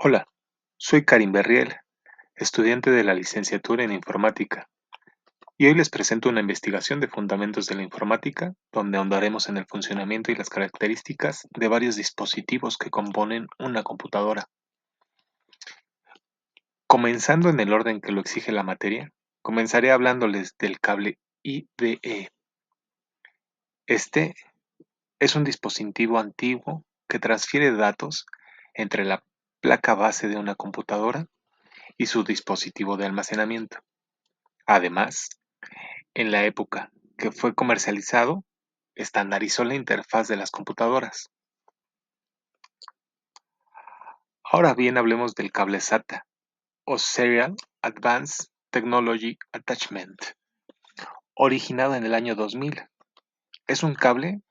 Hola, soy Karim Berriel, estudiante de la licenciatura en informática, y hoy les presento una investigación de fundamentos de la informática, donde ahondaremos en el funcionamiento y las características de varios dispositivos que componen una computadora. Comenzando en el orden que lo exige la materia, comenzaré hablándoles del cable IDE. Este es un dispositivo antiguo que transfiere datos entre la placa base de una computadora y su dispositivo de almacenamiento. Además, en la época que fue comercializado, estandarizó la interfaz de las computadoras. Ahora bien, hablemos del cable SATA o Serial Advanced Technology Attachment, originado en el año 2000. Es un cable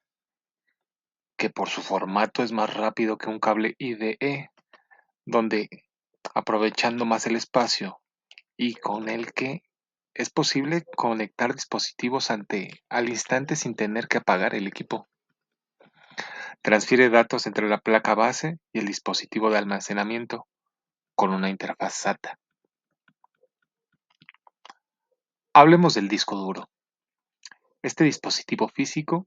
que por su formato es más rápido que un cable IDE, donde aprovechando más el espacio y con el que es posible conectar dispositivos al instante sin tener que apagar el equipo. Transfiere datos entre la placa base y el dispositivo de almacenamiento con una interfaz SATA. Hablemos del disco duro. Este dispositivo físico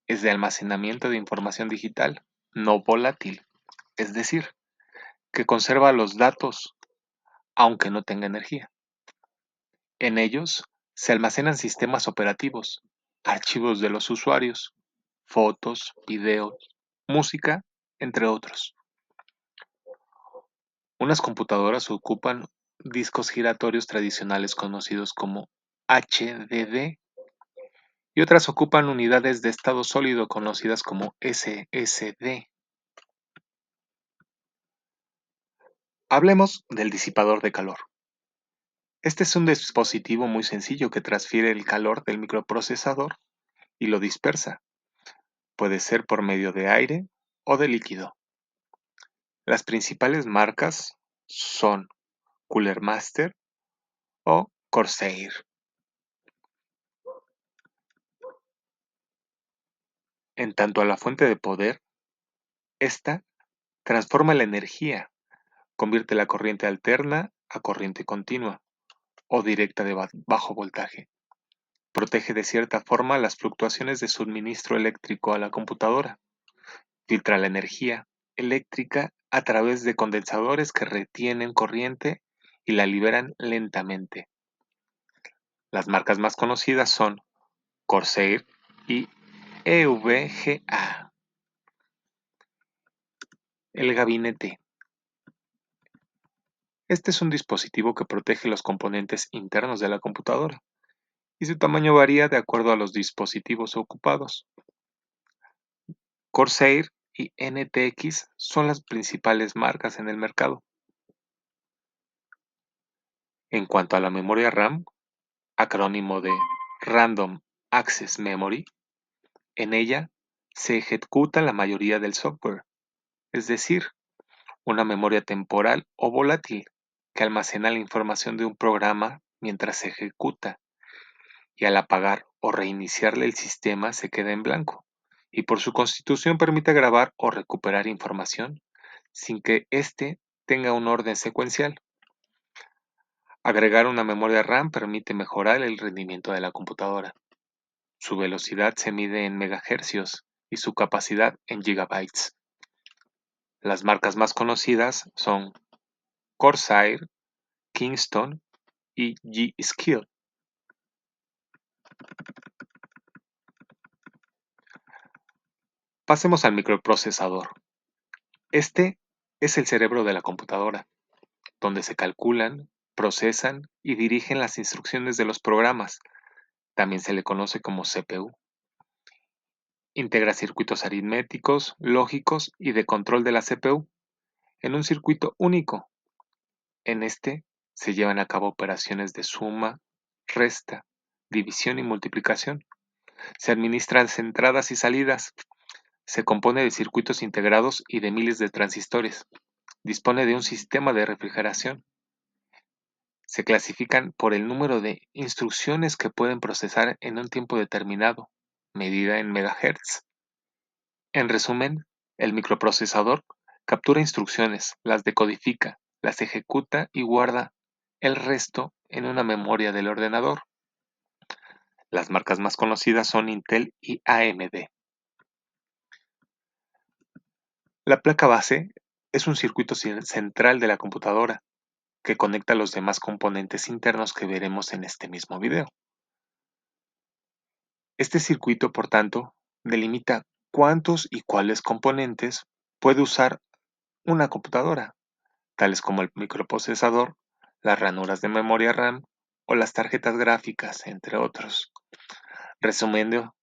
es de almacenamiento de información digital no volátil, es decir, que conserva los datos aunque no tenga energía. En ellos se almacenan sistemas operativos, archivos de los usuarios, fotos, videos, música, entre otros. Unas computadoras ocupan discos giratorios tradicionales conocidos como HDD y otras ocupan unidades de estado sólido conocidas como SSD. Hablemos del disipador de calor. Este es un dispositivo muy sencillo que transfiere el calor del microprocesador y lo dispersa. Puede ser por medio de aire o de líquido. Las principales marcas son Cooler Master o Corsair. En tanto a la fuente de poder, esta transforma la energía, convierte la corriente alterna a corriente continua o directa de bajo voltaje. Protege de cierta forma las fluctuaciones de suministro eléctrico a la computadora. Filtra la energía eléctrica a través de condensadores que retienen corriente y la liberan lentamente. Las marcas más conocidas son Corsair y EVGA. El gabinete. Este es un dispositivo que protege los componentes internos de la computadora y su tamaño varía de acuerdo a los dispositivos ocupados. Corsair y NTX son las principales marcas en el mercado. En cuanto a la memoria RAM, acrónimo de Random Access Memory, en ella se ejecuta la mayoría del software, es decir, una memoria temporal o volátil que almacena la información de un programa mientras se ejecuta y al apagar o reiniciarle el sistema se queda en blanco y por su constitución permite grabar o recuperar información sin que éste tenga un orden secuencial. Agregar una memoria RAM permite mejorar el rendimiento de la computadora. Su velocidad se mide en megahercios y su capacidad en gigabytes. Las marcas más conocidas son Corsair, Kingston y G-Skill. Pasemos al microprocesador. Este es el cerebro de la computadora, donde se calculan, procesan y dirigen las instrucciones de los programas. También se le conoce como CPU. Integra circuitos aritméticos, lógicos y de control de la CPU en un circuito único. En este se llevan a cabo operaciones de suma, resta, división y multiplicación. Se administran entradas y salidas. Se compone de circuitos integrados y de miles de transistores. Dispone de un sistema de refrigeración. Se clasifican por el número de instrucciones que pueden procesar en un tiempo determinado, medida en megahertz. En resumen, el microprocesador Captura instrucciones, las decodifica, las ejecuta y guarda el resto en una memoria del ordenador. Las marcas más conocidas son Intel y AMD. La placa base es un circuito central de la computadora que conecta los demás componentes internos que veremos en este mismo video. Este circuito, por tanto, delimita cuántos y cuáles componentes puede usar una computadora, tales como el microprocesador, las ranuras de memoria RAM o las tarjetas gráficas, entre otros. Resumiendo,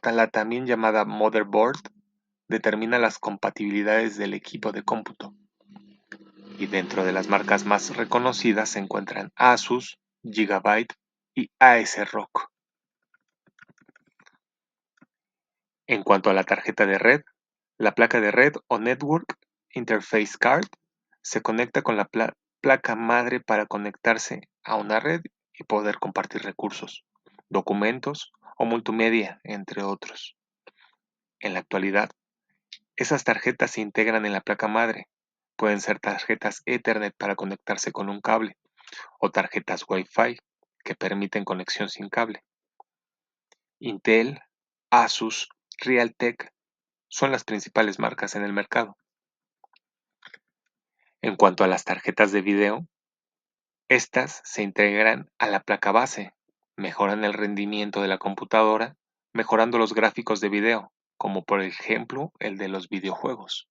la también llamada motherboard determina las compatibilidades del equipo de cómputo. Y dentro de las marcas más reconocidas se encuentran Asus, Gigabyte y ASRock. En cuanto a la tarjeta de red, la placa de red o Network Interface Card se conecta con la placa madre para conectarse a una red y poder compartir recursos, documentos o multimedia, entre otros. En la actualidad, esas tarjetas se integran en la placa madre. Pueden ser tarjetas Ethernet para conectarse con un cable o tarjetas Wi-Fi que permiten conexión sin cable. Intel, Asus, Realtek son las principales marcas en el mercado. En cuanto a las tarjetas de video, estas se integran a la placa base, mejoran el rendimiento de la computadora, mejorando los gráficos de video, como por ejemplo el de los videojuegos.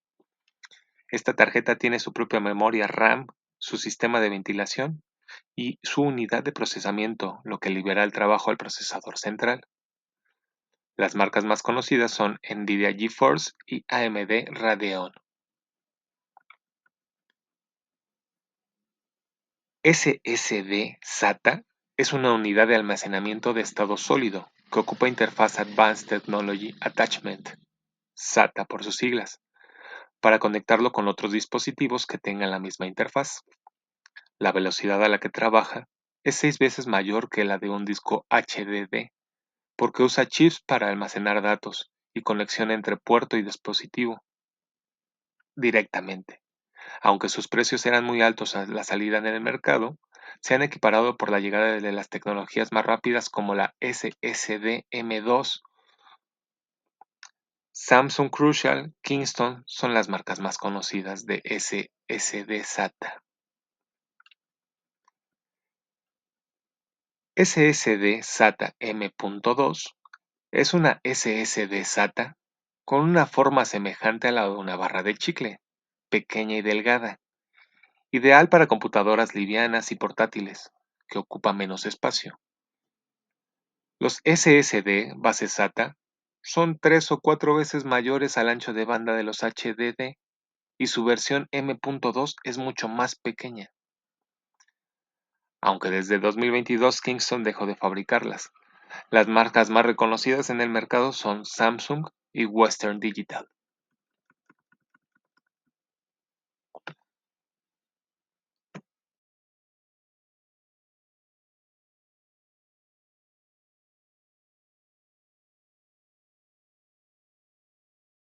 Esta tarjeta tiene su propia memoria RAM, su sistema de ventilación y su unidad de procesamiento, lo que libera el trabajo al procesador central. Las marcas más conocidas son Nvidia GeForce y AMD Radeon. SSD SATA es una unidad de almacenamiento de estado sólido que ocupa interfaz Advanced Technology Attachment, SATA por sus siglas, para conectarlo con otros dispositivos que tengan la misma interfaz. La velocidad a la que trabaja es 6 veces mayor que la de un disco HDD, porque usa chips para almacenar datos y conexión entre puerto y dispositivo directamente. Aunque sus precios eran muy altos a la salida en el mercado, se han equiparado por la llegada de las tecnologías más rápidas como la SSD M2. Samsung Crucial, Kingston son las marcas más conocidas de SSD SATA. SSD SATA M.2 es una SSD SATA con una forma semejante a la de una barra de chicle, pequeña y delgada, ideal para computadoras livianas y portátiles, que ocupa menos espacio. Los SSD base SATA son 3 o 4 veces mayores al ancho de banda de los HDD y su versión M.2 es mucho más pequeña, aunque desde 2022 Kingston dejó de fabricarlas. Las marcas más reconocidas en el mercado son Samsung y Western Digital.